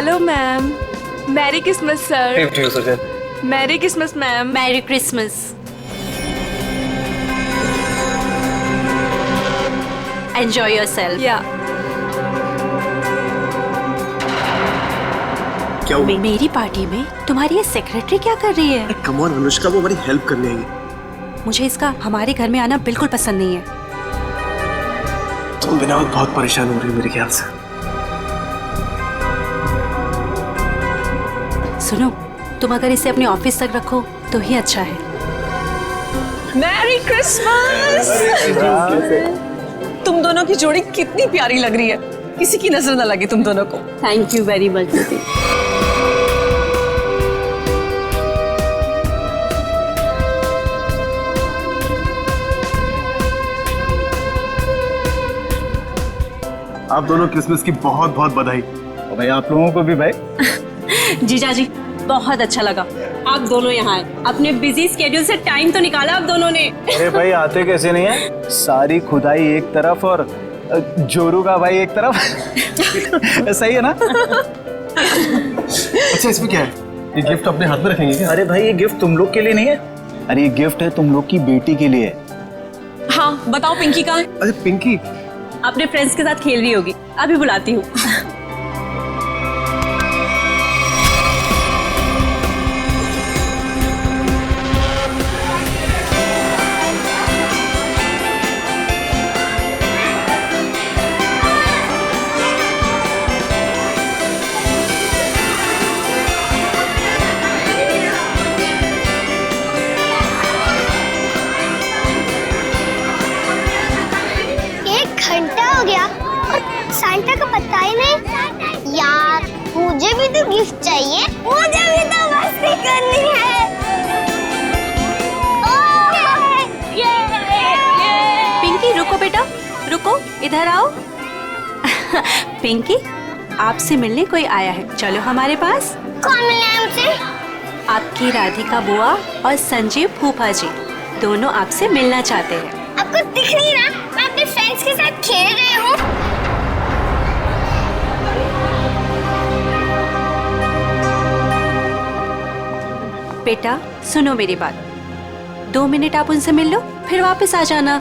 Hello ma'am. Merry Christmas sir. Same to you Susan. Merry Christmas ma'am. Merry Christmas. Enjoy yourself. या क्या हुआ? मेरी party में तुम्हारी ये सेक्रेटरी क्या कर रही है? कम ऑन अनुष्का, वो हमारी हेल्प करने आई। मुझे इसका हमारे घर में आना बिल्कुल पसंद नहीं है। तुम बिना वक्त बहुत परेशान हो रही हो मेरे ख्याल से। सुनो, तुम अगर इसे अपने ऑफिस तक रखो तो ही अच्छा है। Merry Christmas. तुम दोनों की जोड़ी कितनी प्यारी लग रही है, किसी की नजर ना लगे तुम दोनों को। थैंक यू वेरी मच दीदी। आप दोनों क्रिसमस की बहुत बहुत बधाई। और भाई आप लोगों को भी भाई। जीजा जी बहुत अच्छा लगा आप दोनों यहाँ आए। अपने बिजी स्केड्यूल से टाइम तो निकाला आप दोनों ने। अरे भाई आते कैसे नहीं है, सारी खुदाई एक तरफ और जोरू का भाई एक तरफ। सही है ना? अच्छा इसमें क्या है? ये गिफ्ट अपने हाथ में रखेंगे क्या? अरे भाई ये गिफ्ट तुम लोग के लिए नहीं है, अरे ये गिफ्ट है तुम लोग की बेटी के लिए। हाँ बताओ पिंकी कहाँ है? अरे पिंकी अपने फ्रेंड्स के साथ खेल रही होगी, अभी बुलाती हूँ। सांता का पता ही नहीं। यार मुझे भी तो गिफ्ट चाहिए, मुझे भी तो मस्ती करनी है। पिंकी रुको बेटा, रुको इधर आओ। पिंकी आपसे मिलने कोई आया है, चलो हमारे पास। कौन मिले हमसे? आपकी राधिका बुआ और संजीव फूफा जी दोनों आपसे मिलना चाहते हैं। आपको दिख नहीं रहा मैं अपने फ्रेंड्स के साथ खेल रही हूँ। बेटा सुनो मेरी बात, 2 मिनट आप उनसे मिल लो फिर वापस आ जाना।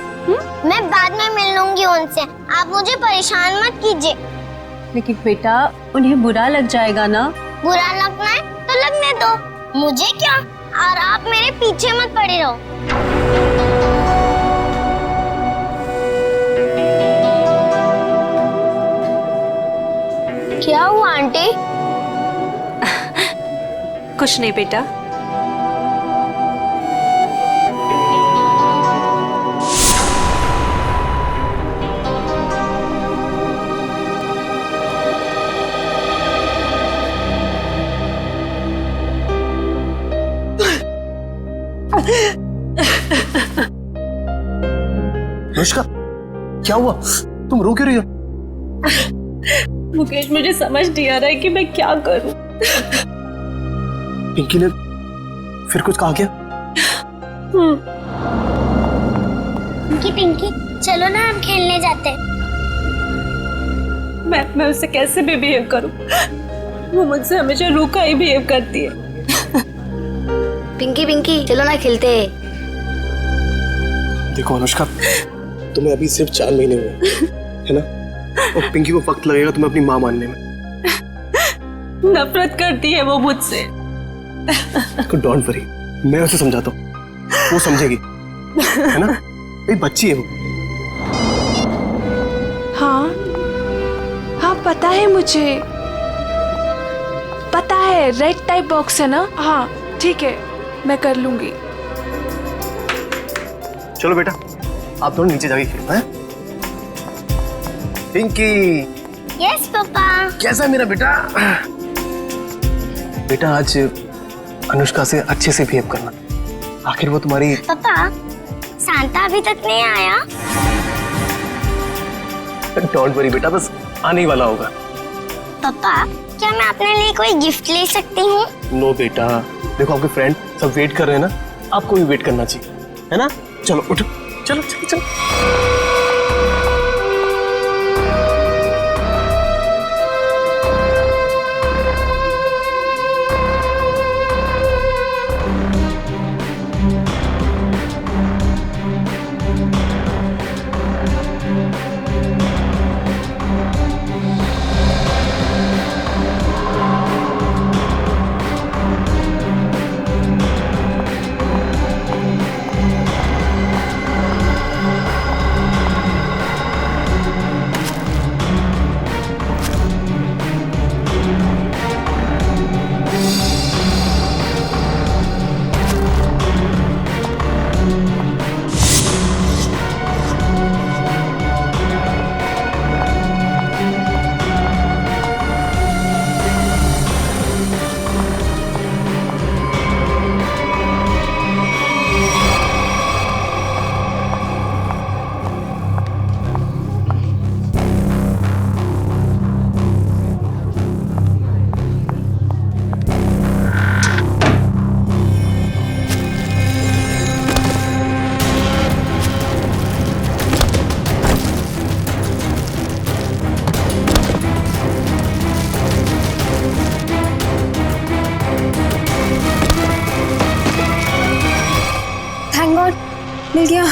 मैं बाद में मिल लूंगी उनसे, आप मुझे परेशान मत कीजिए। लेकिन बेटा उन्हें बुरा लग जाएगा ना। बुरा लगना है तो लगने दो, मुझे क्या। और आप मेरे पीछे मत पड़े रहो। क्या हुआ आंटी? कुछ नहीं बेटा। अनुष्का क्या हुआ? तुम रो क्यों रही हो? मुकेश मुझे समझ नहीं आ रहा है कि मैं क्या करूं। पिंकी ने फिर कुछ कहा क्या? पिंकी पिंकी चलो ना हम खेलने जाते हैं। मैं उससे कैसे भी बिहेव करूं, वो मुझसे हमेशा रूखा ही बिहेव करती है। पिंकी पिंकी चलो ना खेलते हैं। देखो अनुष्का, तुम्हें अभी सिर्फ 4 महीने हुए है ना, और पिंकी को वक्त लगेगा तुम्हें अपनी माँ मानने में। नफरत करती है वो मुझसे। डोंट वरी, मैं उसे समझाता हूँ, वो समझेगी है ना, एक बच्ची है वो। हाँ हाँ पता है मुझे, पता है रेड टाइप बॉक्स है ना। हाँ ठीक है मैं कर लूंगी। चलो बेटा आप दोनों नीचे जाके खेलो हैं। Pinky yes papa. कैसा है मेरा बेटा? बेटा आज अनुष्का से अच्छे से बिहेव करना, आखिर वो तुम्हारी। पापा सांता अभी तक नहीं आया। डोंट वरी बेटा, बस आने ही वाला होगा। पापा क्या मैं अपने लिए कोई गिफ्ट ले सकती हूँ? नो बेटा, देखो आपके फ्रेंड सब वेट कर रहे हैं ना, आपको भी वेट करना चाहिए है ना। चलो उठो, चलो चलो चलो। मिल गया।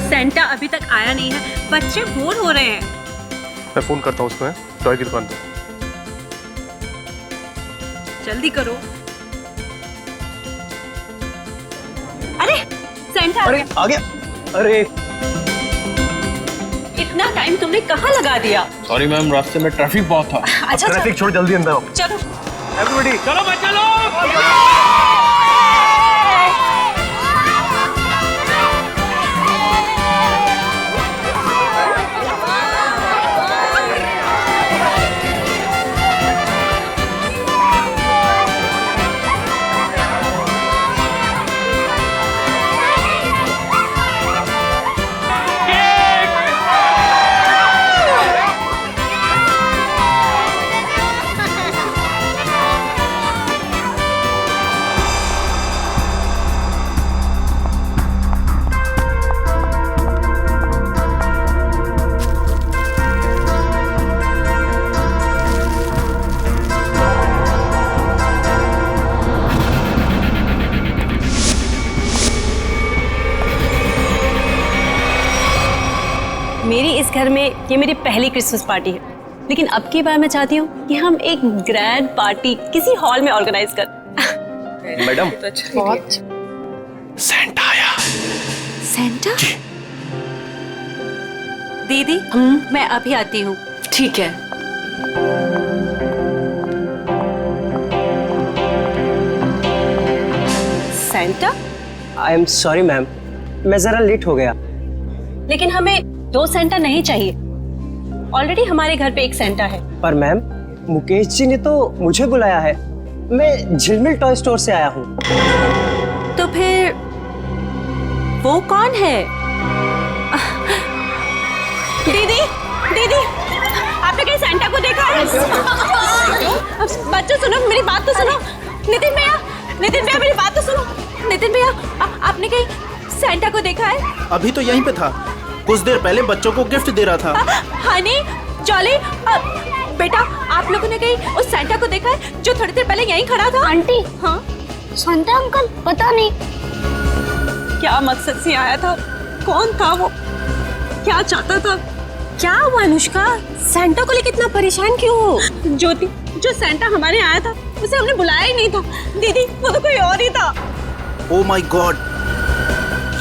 सेंटा अभी तक आया नहीं है, बच्चे बोर हो रहे हैं। मैं फोन करता हूँ उसको, टॉय की दुकान पे। जल्दी करो। अरे सेंटा आ अरे गया। आ गया। अरे इतना टाइम तुमने कहाँ लगा दिया? सॉरी मैम, रास्ते में ट्रैफिक बहुत था। अच्छा ट्रैफिक छोड़ जल्दी अंदर आओ। चलो। एवरीबॉडी चलो बच्चे लोग। मेरी इस घर में ये मेरी पहली क्रिसमस पार्टी है, लेकिन अब की बार मैं चाहती हूँ कि हम एक ग्रैंड पार्टी किसी हॉल में ऑर्गेनाइज कर। मैडम, सेंटा आया। सेंटा? दीदी, मैं अभी आती हूँ। ठीक है। Santa? I am sorry ma'am, मैं जरा लेट हो गया। लेकिन हमें 2 सेंटा नहीं चाहिए। ऑलरेडी हमारे घर पे एक सेंटा है। पर मैम, मुकेश जी ने तो मुझे बुलाया है। मैं झिलमिल टॉय स्टोर से आया हूँ। तो फिर वो कौन है? दीदी, दीदी, आपने कहीं सेंटा को देखा है? बच्चों सुनो, मेरी बात तो सुनो। नितिन भैया, मेरी बात तो सुनो। नितिन भैया, आपने कहीं सेंटा को देखा है? अभी तो यहीं पे था, कुछ देर पहले बच्चों को गिफ्ट दे रहा था। हनी, जॉली, बेटा, आप लोगों ने कहीं उस सेंटा को देखा है जो थोड़ी देर पहले यहीं खड़ा था? आंटी, हाँ? शांता अंकल, पता नहीं क्या मकसद से आया था? कौन था वो? क्या चाहता था? क्या हुआ अनुष्का? सेंटा को लेकर इतना परेशान क्यों हो? ज्योति, जो सेंटा हमारे आया था उसे हमने बुलाया ही नहीं था। दीदी, वो तो कोई और ही था। ओ माय गॉड,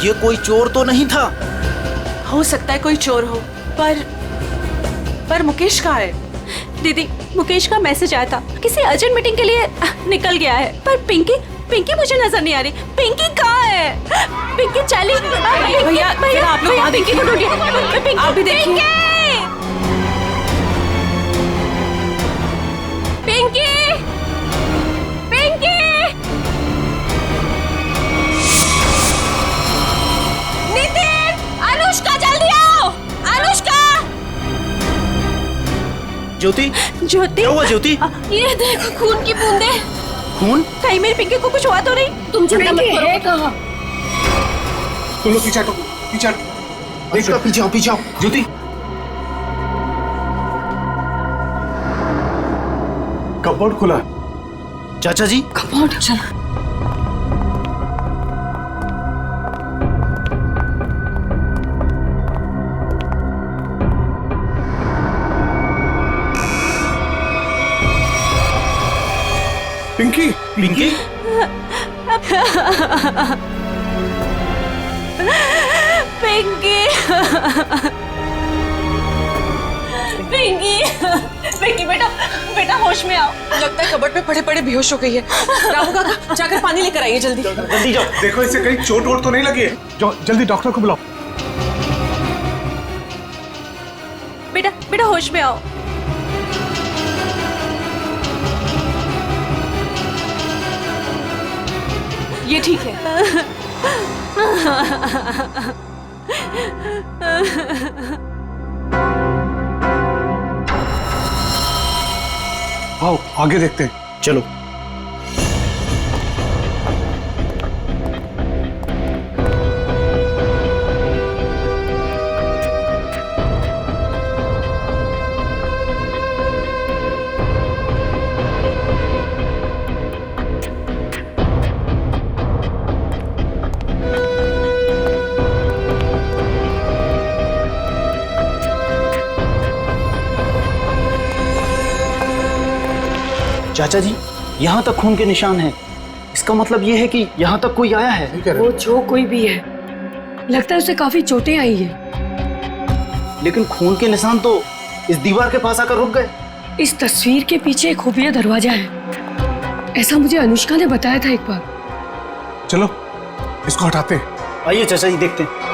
ये कोई चोर तो नहीं था? हो सकता है कोई चोर हो, पर मुकेश कहाँ है? दीदी, मुकेश का मैसेज आया था, किसी अर्जेंट मीटिंग के लिए निकल गया है। पर पिंकी मुझे नजर नहीं आ रही। पिंकी कहाँ है? पिंकी चली। भैया, आप लोग पिंकी को ढूंढिए। आप भी देखिए। पिंकी, पिंकी, नितिन, अनुष्का, जल्दी आओ। अनुष्का, ज्योति, ज्योति, क्या हुआ ज्योति? ये देखो खून की बूंदें। खून? कहीं मेरी पिंकी को कुछ हुआ तो नहीं? तुम चिंता मत करो। तुम लोग पीछे हटो, पीछे हटो। पीछे आओ ज्योति। कपबोर्ड खुला। चाचा जी, कपबोर्ड, चलो। पिंकी, पिंकी, पिंकी पिंकी पिंकी बेटा बेटा होश में आओ। लगता है कबर्ड पे पड़े पड़े बेहोश हो गई है। रामू काका जाकर पानी लेकर आइए जल्दी। जल्दी जाओ। देखो इसे कहीं चोट वोट तो नहीं लगी है। जाओ जल्दी डॉक्टर को बुलाओ। बेटा बेटा होश में आओ। ये ठीक है। आओ आगे देखते हैं। चलो। चाचा जी, यहाँ तक खून के निशान हैं। इसका मतलब ये है कि यहाँ तक कोई आया है। वो जो कोई भी है, लगता है उसे काफी चोटें आई है। लेकिन खून के निशान तो इस दीवार के पास आकर रुक गए। इस तस्वीर के पीछे एक खुफिया दरवाजा है, ऐसा मुझे अनुष्का ने बताया था एक बार। चलो इसको हटाते हैं। आइए चाचा जी, देखते हैं।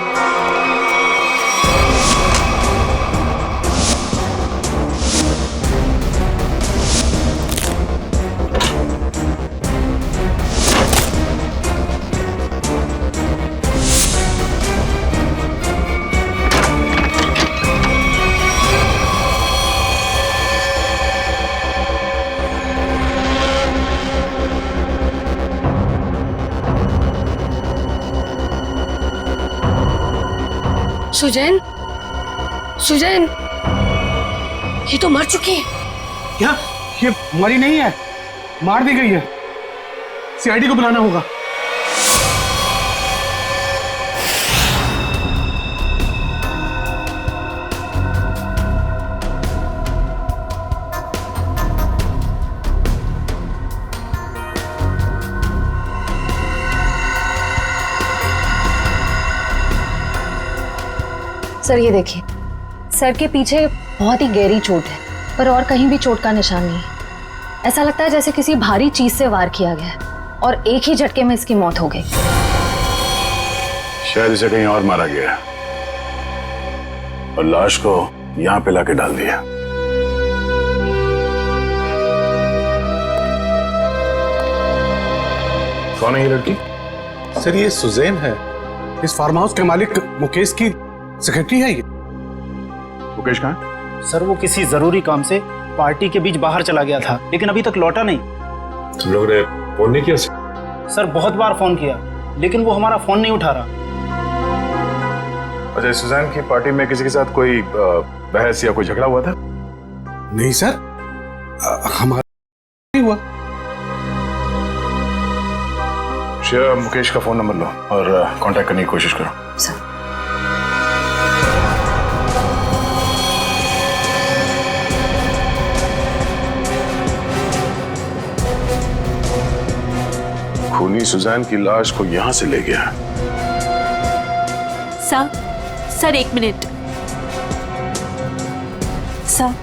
सुजैन, सुजैन, ये तो मर चुकी है। क्या ये मरी नहीं है, मार दी गई है। सीआईडी को बुलाना होगा। सर ये देखिए, सर के पीछे बहुत ही गहरी चोट है, पर और कहीं भी चोट का निशान नहीं है। ऐसा लगता है जैसे किसी भारी चीज से वार किया गया है और एक ही झटके में इसकी मौत हो गई। शायद इसे कहीं और मारा गया और लाश को यहाँ पे लाके डाल दिया। कौन है ये लड़की? सर ये सुजैन है, इस फार्म हाउस के मालिक मुकेश की सेक्रेटरी है ये। मुकेश कहाँ है? सर वो किसी जरूरी काम से पार्टी के बीच बाहर चला गया था, लेकिन अभी तक लौटा नहीं। तुम लोग ने फोन नहीं किया? सर बहुत बार फोन किया, लेकिन वो हमारा फोन नहीं उठा रहा। अच्छा, सुजैन की पार्टी में किसी के साथ कोई बहस या कोई झगड़ा हुआ था? नहीं सर, हमारा नहीं हुआ। श्रेया, मुकेश का फोन नंबर लो और कांटेक्ट करने की कोशिश करो। सर खूनी सुजैन की लाश को यहां से ले गया। सर एक मिनट। सर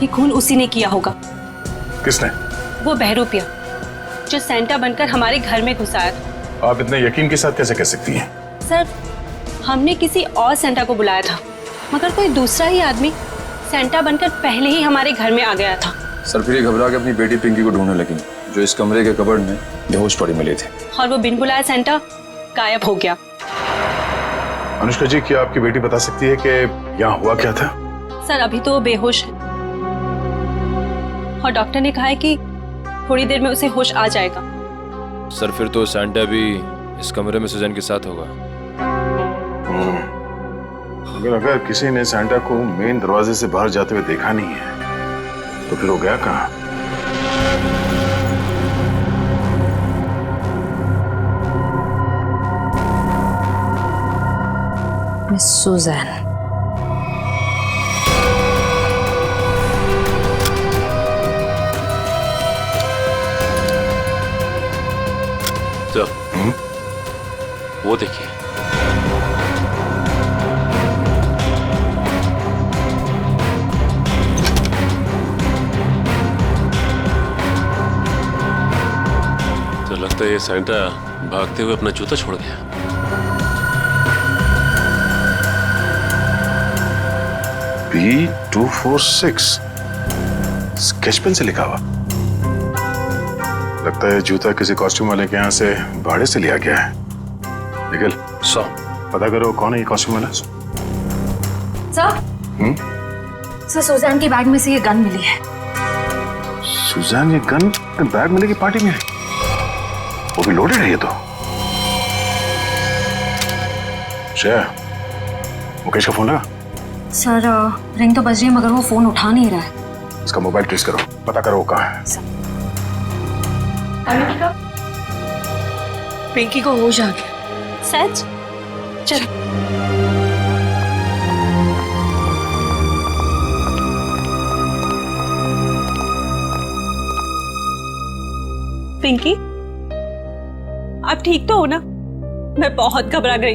ये खून उसी ने किया होगा। किसने? वो बहरूपिया जो सेंटा बनकर हमारे घर में घुस आया था। आप इतने यकीन के साथ कैसे कह सकती हैं? सर हमने किसी और सेंटा को बुलाया था, मगर कोई दूसरा ही आदमी सेंटा बनकर पहले ही हमारे घर में आ गया था। सर फिर ये घबरा के अपनी बेटी पिंकी को ढूंढने लगी, जो इस कमरे के कबर्ड में बेहोश पड़ी मिली थी। और वो बिन बुलाया सेंटा गायब हो गया। अनुष्का जी, क्या आपकी बेटी बता सकती है कि यहाँ हुआ क्या था? सर अभी तो वो बेहोश है और डॉक्टर ने कहा है कि थोड़ी देर में उसे होश आ जाएगा। सर फिर तो सेंटा भी इस कमरे में सुजैन के साथ होगा। अगर किसी ने सेंटा को मेन दरवाजे से बाहर जाते हुए देखा नहीं है तो फिर वो गया कहाँ? Miss Suzanne. सर वो देखिए, लगता है ये सैंटा भागते हुए अपना जूता छोड़ गया। B246 स्केच पेन से लिखा हुआ। लगता है जूता किसी कॉस्ट्यूम वाले के यहाँ से भाड़े से लिया गया है। निखिल, पता करो कौन है ये कॉस्ट्यूम वाला। सर सुजान की बैग में से ये गन मिली है। सुजान, ये गन बैग मिलेगी पार्टी में? वो भी लोडेड है ये तो। श्रेया, मुकेश का फोन लगा? सर रिंग तो बज रही है मगर वो फोन उठा नहीं रहा है। इसका मोबाइल ट्रेस करो, पता करो वो कहाँ है। अनुष्का, पिंकी को होश आ गया। सच? चल। पिंकी, आप ठीक तो हो ना? मैं बहुत घबरा गई।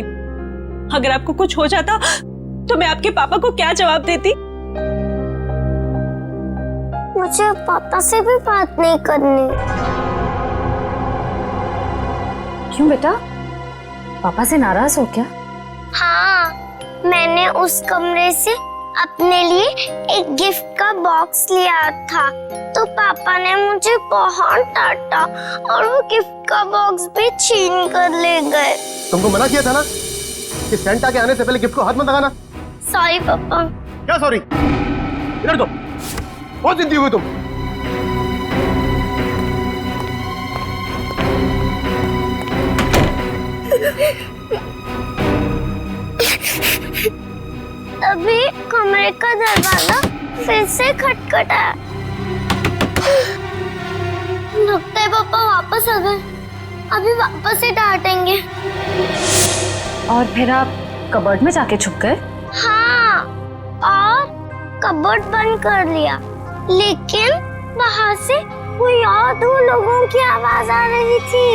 अगर आपको कुछ हो जाता तो मैं आपके पापा को क्या जवाब देती? मुझे पापा से भी बात नहीं करनी। क्यों बेटा, पापा से नाराज हो क्या? हाँ, मैंने उस कमरे से अपने लिए एक गिफ्ट का बॉक्स लिया था, तो पापा ने मुझे बहुत डांटा और वो गिफ्ट का बॉक्स भी छीन कर ले गए। तुमको मना किया था ना कि सेंटा के आने से पहले गिफ्ट को हाथ मत लगाना। सॉरी पापा। क्या सॉरी? इधर दो, बहुत जिद्दी हुई तुम। तभी कमरे का दरवाजा फिर से खटखटाया। लगता है पापा वापस आ गए। अभी वापस से डांटेंगे। और फिर आप कबर्ड में जाके छुप गए? हाँ, और कबर्ड बंद कर लिया, लेकिन बाहर से कोई और दो लोगों की आवाज आ रही थी।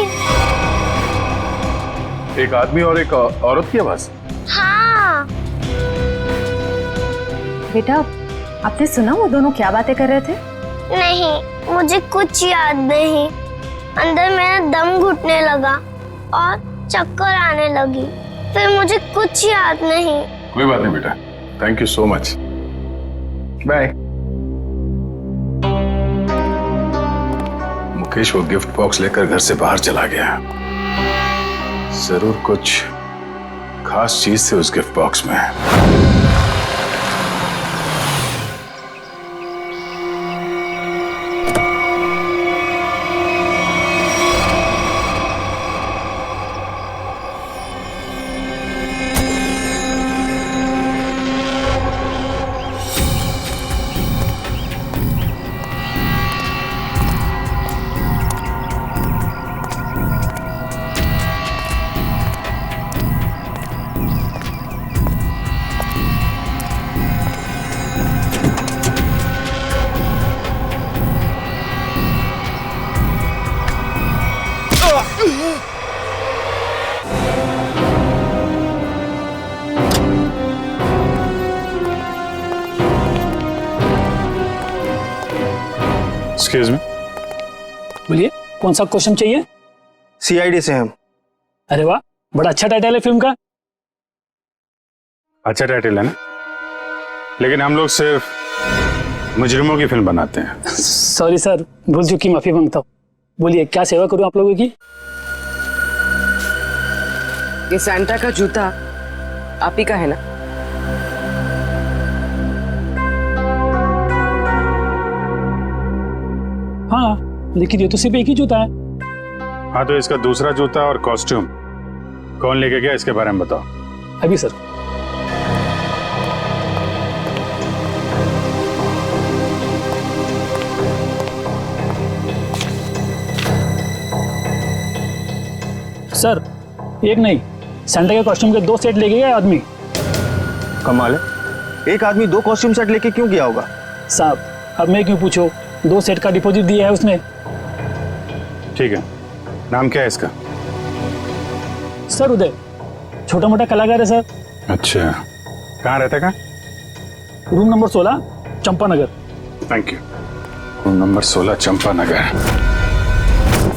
एक आदमी और एक औरत की आवाज? हाँ। बेटा, आपने सुना वो दोनों क्या बातें कर रहे थे? नहीं, मुझे कुछ याद नहीं। अंदर मेरा दम घुटने लगा और चक्कर आने लगी। फिर मुझे कुछ याद नहीं। कोई बात नहीं बेटा, thank you so much, bye. Mukesh वो गिफ्ट बॉक्स लेकर घर से बाहर चला गया। जरूर कुछ खास चीज थी उस गिफ्ट बॉक्स में। एक्सक्यूज मी, बोलिए कौन सा क्वेश्चन चाहिए? सीआईडी से हम। अरे वाह, बड़ा अच्छा टाइटल है फिल्म का। अच्छा टाइटल है ना, लेकिन हम लोग सिर्फ मुजरिमों की फिल्म बनाते हैं। सॉरी सर, भूल चुकी, माफी मांगता हूँ। बोलिए क्या सेवा करूँ आप लोगों की? ये सैंटा का जूता आप ही का है ना? हाँ, लेकिन ये तो सिर्फ एक ही जूता है। हाँ, तो इसका दूसरा जूता और कॉस्ट्यूम कौन लेके गया, इसके बारे में बताओ। अभी सर। सर, एक नहीं, सैंटा के कॉस्ट्यूम के 2 सेट लेके गए आदमी। कमाल है, एक आदमी 2 कॉस्ट्यूम सेट लेके क्यों गया होगा? साहब, अब मैं क्यों पूछो, 2 सेट का डिपॉजिट दिया है उसने। ठीक है, नाम क्या है इसका? सर उदय, छोटा मोटा कलाकार है सर। अच्छा, कहाँ रहता है? कहाँ? Room number 16, Champanagar. Thank you. Room number 16, Champanagar.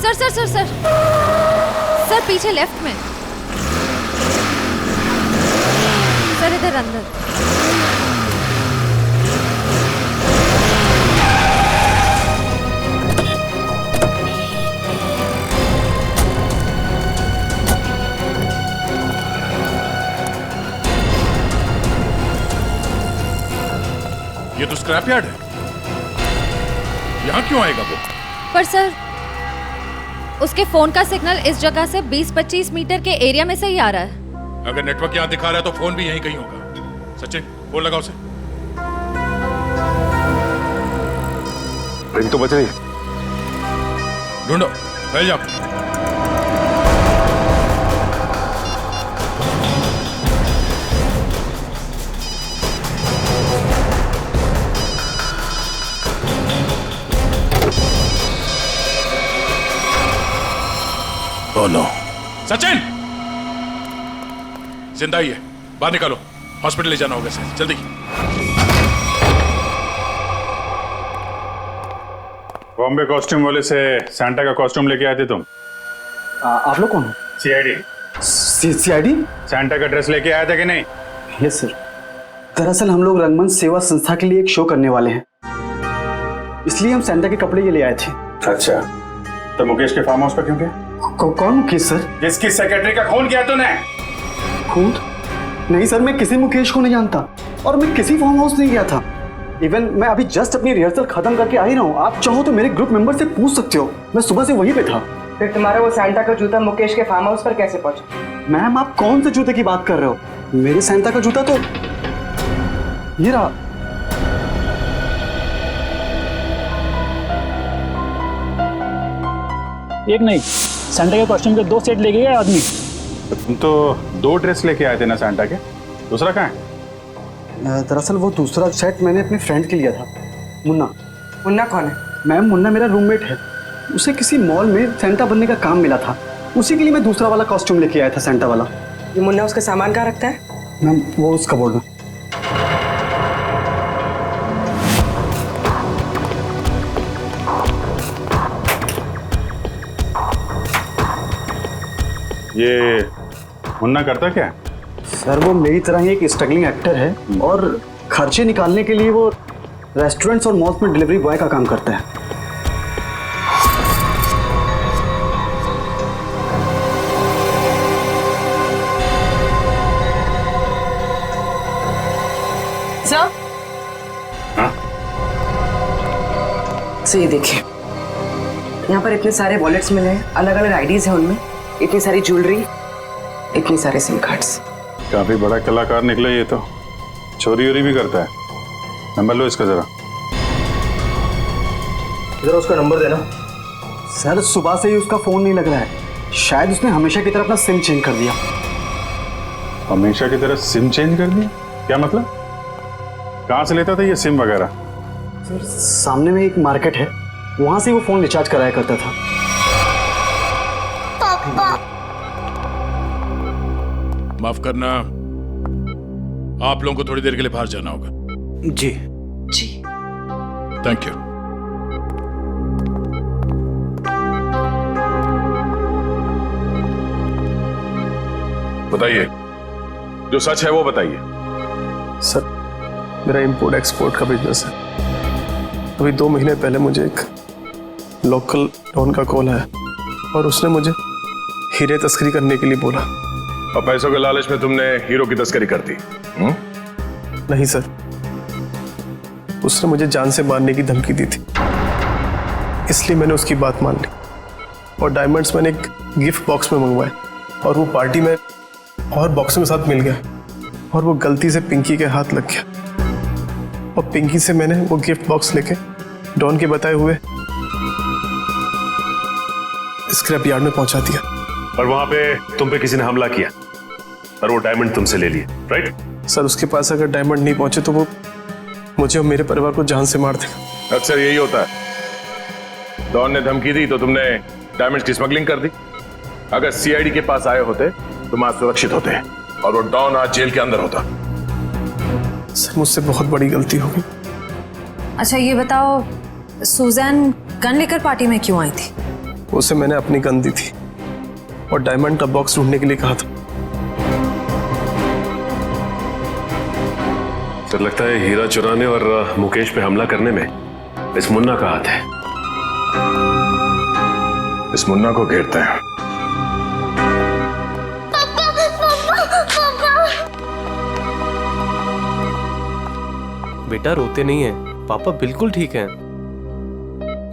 Sir sir sir sir sir पीछे लेफ्ट में सर, इधर अंदर। ये तो स्क्रैप यार्ड है, यहाँ क्यों आएगा वो? पर सर उसके फोन का सिग्नल इस जगह से 20-25 मीटर के एरिया में से ही आ रहा है। अगर नेटवर्क यहाँ दिखा रहा है तो फोन भी यहीं कहीं होगा। सचिन फोन लगाओ उसे। रिंग तो बज रही है। ढूंढो, फैल जाओ। Oh no. सचिन जिंदा ही है, बाहर निकालो, हॉस्पिटल ले जाना होगा सर, जल्दी। बॉम्बे कॉस्ट्यूम वाले से सैंटा का कॉस्ट्यूम लेके आए थे तुम? आप लोग कौन हो? सीआईडी। सीआईडी? सैंटा का ड्रेस लेके आया था कि नहीं? Yes sir. दरअसल हम लोग रंगमंच सेवा संस्था के लिए एक शो करने वाले हैं, इसलिए हम सैंटा के कपड़े ये ले आए थे। अच्छा, तो मुकेश के फार्म हाउस पर क्यों गए? कौन मुकेश सर? जिसकी सेक्रेटरी का खून किया तूने। खून? नहीं सर, मैं किसी मुकेश को नहीं जानता और मैं किसी फार्म हाउस नहीं गया था। इवन मैं अभी जस्ट अपनी रिहर्सल खत्म करके आ ही रहा हूँ। आप चाहो तो मेरे ग्रुप मेंबर से पूछ सकते हो, मैं सुबह से वहीं पे था। फिर तुम्हारा वो सैंटा का जूता मुकेश के फार्म हाउस पर कैसे पहुंचा? मैम आप कौन से जूते की बात कर रहे हो? मेरे सैंटा का जूता तो ये रहा। एक नहीं, सैंटा के कॉस्ट्यूम के 2 सेट लेके गए आदमी। तुम तो 2 ड्रेस लेके आए थे ना सैंटा के, दूसरा कहाँ है? दरअसल वो दूसरा सेट मैंने अपने फ्रेंड के लिया था, मुन्ना। मुन्ना कौन है? मैम मुन्ना मेरा रूममेट है, उसे किसी मॉल में सैंटा बनने का काम मिला था, उसी के लिए मैं दूसरा वाला कॉस्ट्यूम लेके आया था, सैंटा वाला। ये मुन्ना उसका सामान कहाँ रखता है? मैम वो उस कबोर्ड में। ये मुन्ना करता क्या? सर वो मेरी तरह ही एक स्ट्रगलिंग एक्टर है और खर्चे निकालने के लिए वो रेस्टोरेंट्स और मॉल्स में डिलीवरी बॉय का काम करता है। सर, तो ये देखिए, यहाँ पर इतने सारे वॉलेट्स मिले हैं, अलग अलग आईडीज हैं उनमें, इतनी सारी ज्वेलरी, इतनी सारे सिम कार्ड्स। काफी बड़ा कलाकार निकला ये तो, चोरी वोरी भी करता है। नंबर लो इसका जरा। जरा उसका नंबर देना। सर सुबह से ही उसका फोन नहीं लग रहा है, शायद उसने हमेशा की तरह अपना सिम चेंज कर दिया। हमेशा की तरह सिम चेंज कर दिया? क्या मतलब? कहाँ से लेता था ये सिम वगैरह? सर सामने में एक मार्केट है, वहां से वो फोन रिचार्ज कराया करता था। पापा माफ करना, आप लोगों को थोड़ी देर के लिए बाहर जाना होगा। जी जी थैंक यू। बताइए, जो सच है वो बताइए। सर मेरा इंपोर्ट एक्सपोर्ट का बिजनेस है। अभी 2 महीने पहले मुझे एक लोकल डॉन का कॉल आया और उसने मुझे हीरे तस्करी करने के लिए बोला। और पैसों के लालच में तुमने हीरो की तस्करी कर दी? नहीं सर, उसने मुझे जान से मारने की धमकी दी थी, इसलिए मैंने उसकी बात मान ली और डायमंड्स मैंने एक गिफ्ट बॉक्स में मंगवाए और वो पार्टी में और बॉक्स में साथ मिल गया और वो गलती से पिंकी के हाथ लग गया और पिंकी से मैंने वो गिफ्ट बॉक्स लेके डॉन के बताए हुए स्क्रैप यार्ड में पहुंचा दिया। और वहां पे तुम पे किसी ने हमला किया और वो डायमंड तुमसे ले लिए, राइट? सर उसके पास अगर डायमंड नहीं पहुंचे तो वो मुझे और मेरे परिवार को जान से मार देगा। अक्सर यही होता है, डॉन ने धमकी दी तो तुमने डायमंड की स्मगलिंग कर दी। अगर सीआईडी के पास आए होते तुम आज सुरक्षित होते और वो डॉन आज जेल के अंदर होता। सर मुझसे बहुत बड़ी गलती हो गई। अच्छा ये बताओ, सुजैन गन लेकर पार्टी में क्यों आई थी? उसे मैंने अपनी गन दी थी और डायमंड का बॉक्स ढूंढने के लिए कहा था। तो लगता है हीरा चुराने और मुकेश पे हमला करने में इस मुन्ना का हाथ है। इस मुन्ना को घेरते हैं। बेटा रोते नहीं है, पापा बिल्कुल ठीक हैं।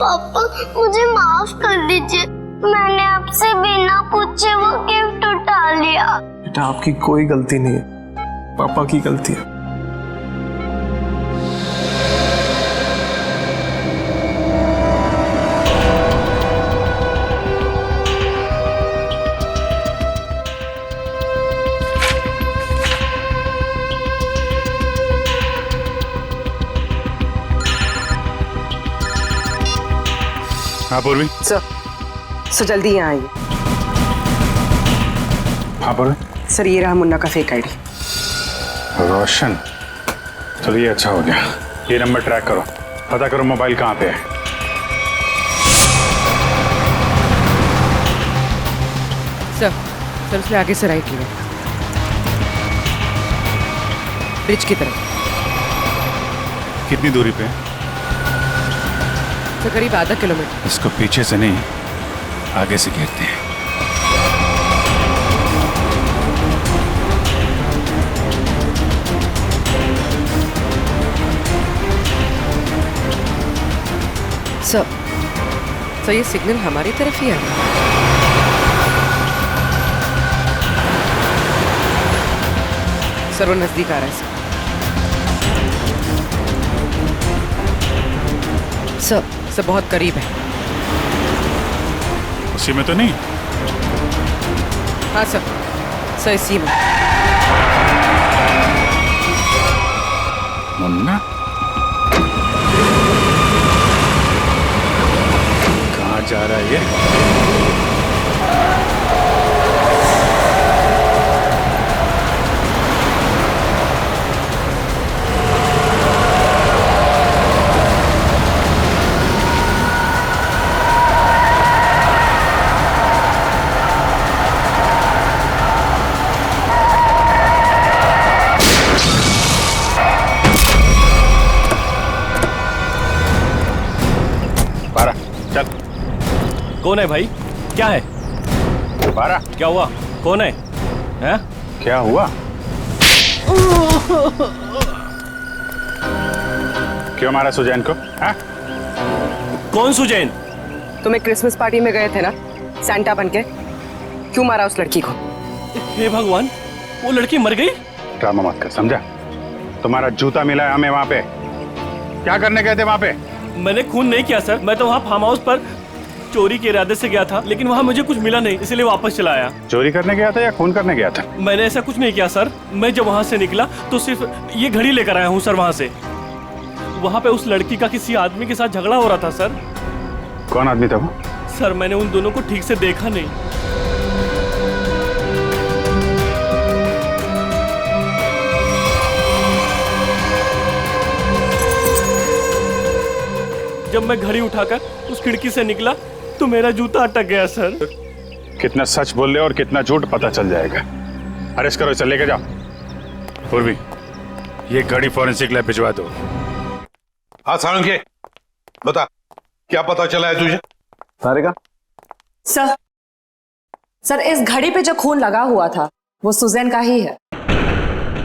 पापा मुझे माफ कर दीजिए, मैंने आपसे बिना पूछे वो गिफ्ट उठा लिया। बेटा आपकी कोई गलती नहीं है, पापा की गलती है। हाँ पूर्वी। सर जल्दी यहाँ आइए। हाँ पूर्वी। सर ये रहा मुन्ना का फेक आईडी। रोशन, चलो ये अच्छा हो गया। ये नंबर ट्रैक करो, पता करो मोबाइल कहाँ पे है। सर उसने आगे से राइट लिया, ब्रिज की तरफ। कितनी दूरी पे? सर करीब आधा किलोमीटर। इसको पीछे से नहीं, आगे से घेरते हैं। सर ये सिग्नल हमारी तरफ ही आ रहा है। सर वो नजदीक आ रहा है। सर बहुत करीब है। उसी में तो नहीं? हाँ सर इसी में। मुन्ना कहाँ जा रहा है ये? कौन है भाई? क्या है? बारा क्या हुआ? कौन है? हैं? क्या हुआ? क्यों मारा सुजैन को? हाँ? कौन सुजैन? तुम्हें क्रिसमस पार्टी में गए थे ना सैंटा बनके, क्यों मारा उस लड़की को? हे भगवान, वो लड़की मर गई? ड्रामा मत कर, समझा? तुम्हारा जूता मिला है हमें वहां पे। क्या करने गए थे वहां पे? मैंने खून नहीं किया सर, मैं तो वहाँ फार्म हाउस पर चोरी के इरादे से गया था, लेकिन वहाँ मुझे कुछ मिला नहीं, इसलिए वापस चला आया। चोरी करने गया था या खून करने गया था? मैंने ऐसा कुछ नहीं किया सर। मैं जब वहाँ से निकला तो सिर्फ ये घड़ी लेकर आया हूँ सर वहाँ से। वहाँ पे उस लड़की का किसी आदमी के साथ झगड़ा हो रहा था सर। कौन आदमी था वो? सर मैंने उन दोनों को ठीक से देखा नहीं। जब मैं घड़ी उठाकर उस खिड़की से निकला तो मेरा जूता अटक गया सर। कितना सच बोल रहे और कितना झूठ पता चल जाएगा। अरेस्ट करो, इसे लेके जाओ। पूर्वी, ये घड़ी फॉरेंसिक लैब भिजवा दो। हाँ सारंगे, बता क्या पता चला है तुझे? सारिका? सर इस घड़ी पे जो खून लगा हुआ था वो सुजैन का ही है।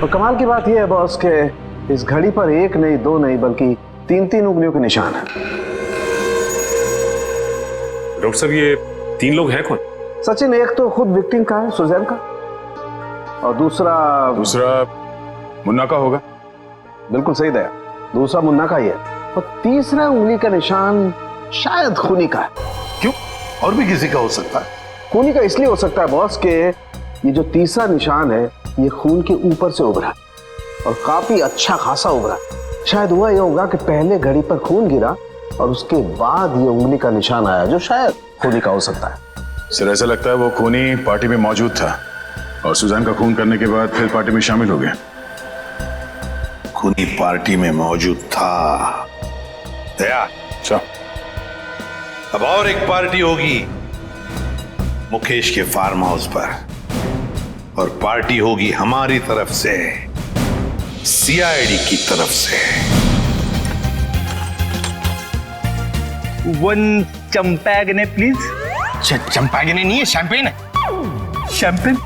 और कमाल की बात यह है बॉस के इस घड़ी पर एक नहीं, दो नहीं, बल्कि 3-3 उंगलियों के निशान है। डॉक्टर साहब ये 3 लोग हैं कौन? सचिन, एक तो खुद विक्टिम का है, सुजैन का, और दूसरा मुन्ना का होगा। बिल्कुल सही दया, दूसरा मुन्ना का ही है, और तीसरा उंगली का निशान शायद खूनी का है। क्यों? और भी किसी का हो सकता है? खूनी का इसलिए हो सकता है बॉस के ये जो तीसरा निशान है ये खून के ऊपर से उभरा और काफी अच्छा खासा उभरा। शायद हुआ यह होगा कि पहले घड़ी पर खून गिरा और उसके बाद ये उंगली का निशान आया जो शायद खूनी का हो सकता है। सर ऐसा लगता है वो खूनी पार्टी में मौजूद था और सुजैन का खून करने के बाद फिर पार्टी में शामिल हो गया। खूनी पार्टी में मौजूद था। दया, अच्छा, अब और एक पार्टी होगी मुकेश के फार्म हाउस पर, और पार्टी होगी हमारी तरफ से, सीआईडी की तरफ से। 1 चंपागने प्लीज। चंपागने नहीं है, शैंपेन है। शैंपेन।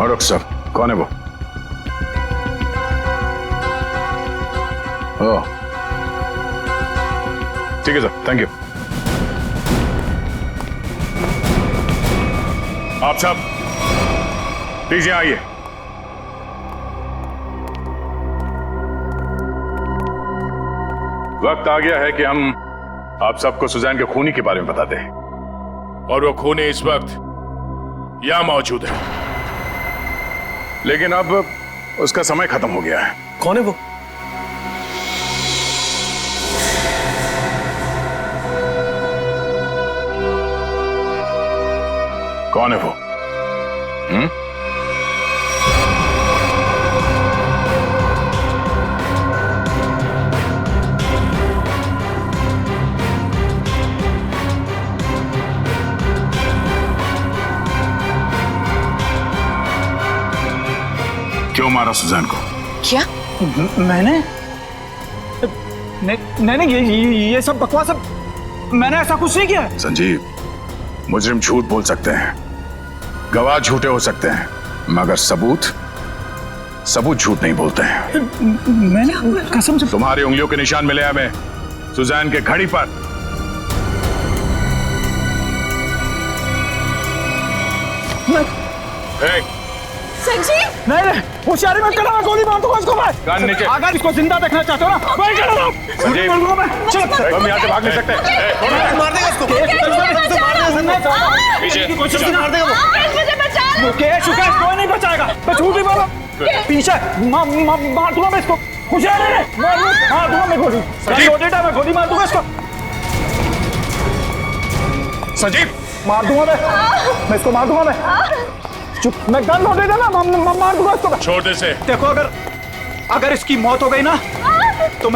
डॉक्टर साहब, कौन है वो? ओह, ठीक है सर, थैंक यू। आप साहब प्लीज यहां आइए। वक्त आ गया है कि हम आप सबको सुजैन के खूनी के बारे में बता दें, और वो खूनी इस वक्त यहां मौजूद है, लेकिन अब उसका समय खत्म हो गया है। कौन है वो? कौन है वो? क्यों मारा सुजैन को? क्या? मैंने नहीं, ये सब बकवास, मैंने ऐसा कुछ नहीं किया। संजीव, मुजरिम झूठ बोल सकते हैं, गवाह झूठे हो सकते हैं, मगर सबूत झूठ नहीं बोलते हैं। मैंने कसम से। तुम्हारी उंगलियों के निशान मिले हमें सुजैन के घड़ी पर। संजीव, नहीं, होशियारी मत करना, मैं गोली मार दूंगा इसको। मैं कान नीचे। अगर इसको जिंदा देखना चाहते हो ना, वही कर लो। संजीव, हम यहाँ से भाग नहीं सकते। मार देगा इसको। पीछे कोशिश मार देगा वो। मुझे बचा लो। मुकेश कोई नहीं बचाएगा, मैं झूठ ही बोला। पीछे मार दूंगा मैं इसको। होशियारी मार दूंगा मैं गोली। मैं गोली मार दूंगा इसको। संजीव, मार दूंगा मैं इसको, मार दूंगा मैं। चुप, मैं गन लोडे देना, मार दूंगा इसको। छोड़ दे से। देखो, अगर इसकी मौत हो गई ना, तो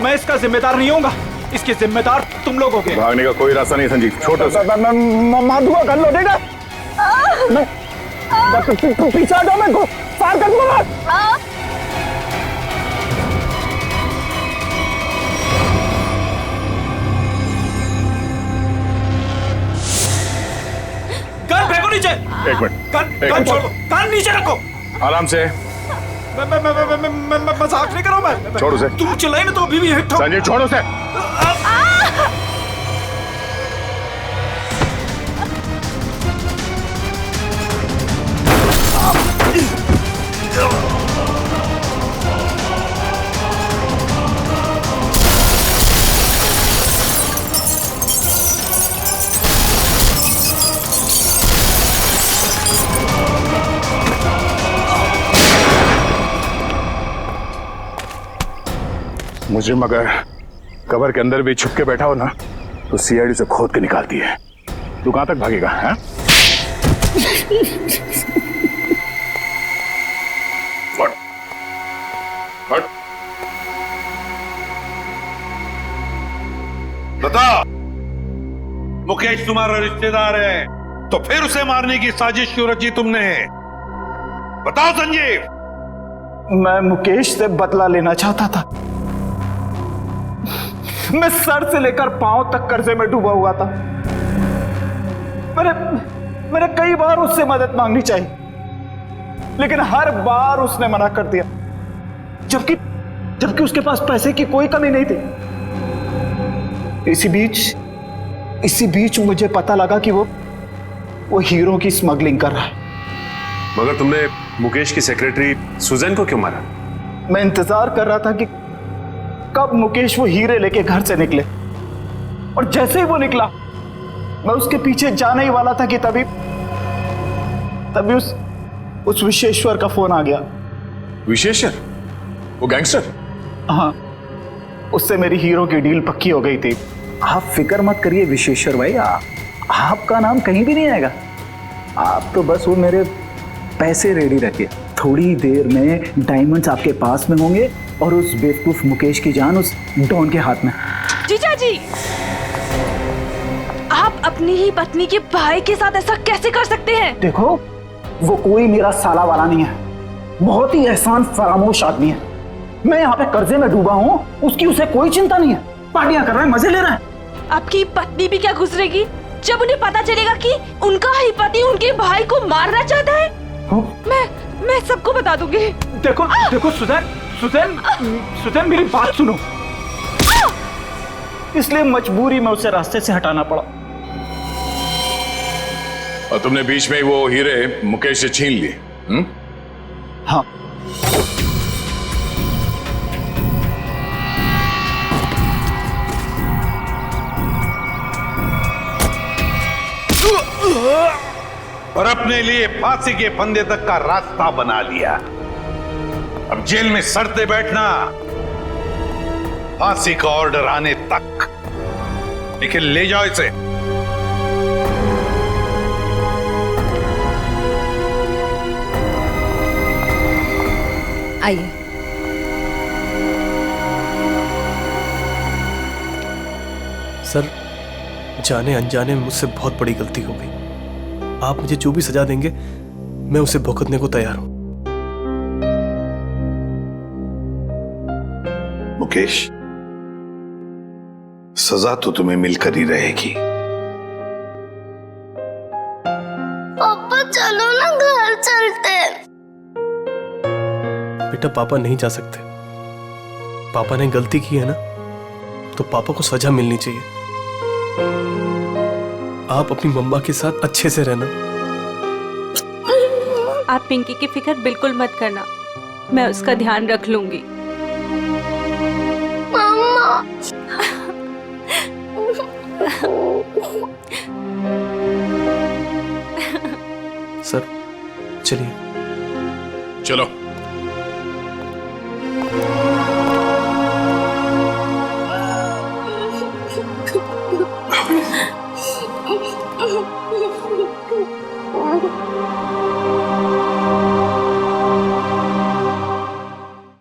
मैं इसका जिम्मेदार नहीं होऊंगा, इसके जिम्मेदार तुम लोग होगे। भागने का कोई रास्ता नहीं संजीव, छोड़ दे। मैं मार दूंगा, गन लोडेगा। मैं पीछे आ जाओ, मैं फायर कर दूंगा। गन फेंको नीचे। एक मिनट, गन छोड़ो, गन नीचे रखो। आराम से। मैं मजाक नहीं कर रहा हूं। मैं छोड़ो से। तुम चिल्लाई ना तो अभी भी हिट हो। संजीव, छोड़ो से। मुजरिम अगर कवर के अंदर भी छुप के बैठा हो ना तो सीआईडी से खोद के निकालती है। तू कहां तक भागेगा? हैं? हट। हट। बता, मुकेश तुम्हारा रिश्तेदार है तो फिर उसे मारने की साजिश क्यों रची तुमने? बताओ संजीव। मैं मुकेश से बदला लेना चाहता था। मैं सर से लेकर पांव तक कर्जे में डूबा हुआ था। मैंने कई बार उससे मदद मांगनी चाहिए, लेकिन हर बार उसने मना कर दिया, जबकि उसके पास पैसे की कोई कमी नहीं थी। इसी बीच मुझे पता लगा कि वो हीरो की स्मगलिंग कर रहा है। मगर तुमने मुकेश की सेक्रेटरी सुजैन को क्यों मारा? मैं इंतजार कर रहा था कि कब मुकेश वो हीरे लेके घर से निकले, और जैसे ही वो निकला मैं उसके पीछे जाने ही वाला था कि तभी उस विशेश्वर का फोन आ गया। विशेश्वर? वो गैंगस्टर? हाँ, उससे मेरी हीरो की डील पक्की हो गई थी। आप फिक्र मत करिए विशेश्वर भाई, आपका नाम कहीं भी नहीं आएगा। आप तो बस वो मेरे पैसे रेडी रखिए, थोड़ी देर में डायमंड्स आपके पास में होंगे और उस बेवकूफ मुकेश की जान उस डॉन के हाथ में। जीजा जी, आप अपनी ही पत्नी के भाई के साथ ऐसा कैसे कर सकते हैं? देखो, वो कोई मेरा साला वाला नहीं है, बहुत ही एहसान फरामोश आदमी है। मैं यहाँ पे कर्जे में डूबा हूँ, उसकी उसे कोई चिंता नहीं है, पार्टियां कर रहा है, मजे ले रहा है। आपकी पत्नी भी क्या गुजरेगी जब उन्हें पता चलेगा कि उनका ही पति उनके भाई को मारना चाहता है? मैं सबको बता दूंगी। देखो सुजैन मेरी बात सुनो। इसलिए मजबूरी में उसे रास्ते से हटाना पड़ा। और तुमने बीच में वो हीरे मुकेश से छीन लिए? हाँ। और अपने लिए फांसी के फंदे तक का रास्ता बना लिया। अब जेल में सड़ते बैठना, फांसी का ऑर्डर आने तक। लेकिन ले जाओ इसे। आइए। सर, जाने अनजाने में मुझसे बहुत बड़ी गलती हो गई। आप मुझे जो भी सजा देंगे मैं उसे भुगतने को तैयार हूं। मुकेश, सजा तो तुम्हें मिलकर ही रहेगी। पापा चलो ना, घर चलते। बेटा, पापा नहीं जा सकते। पापा ने गलती की है ना, तो पापा को सजा मिलनी चाहिए। आप अपनी मम्मा के साथ अच्छे से रहना। आप पिंकी की फिक्र बिल्कुल मत करना, मैं उसका ध्यान रख लूंगी। मम्मा। सर, चलिए। चलो।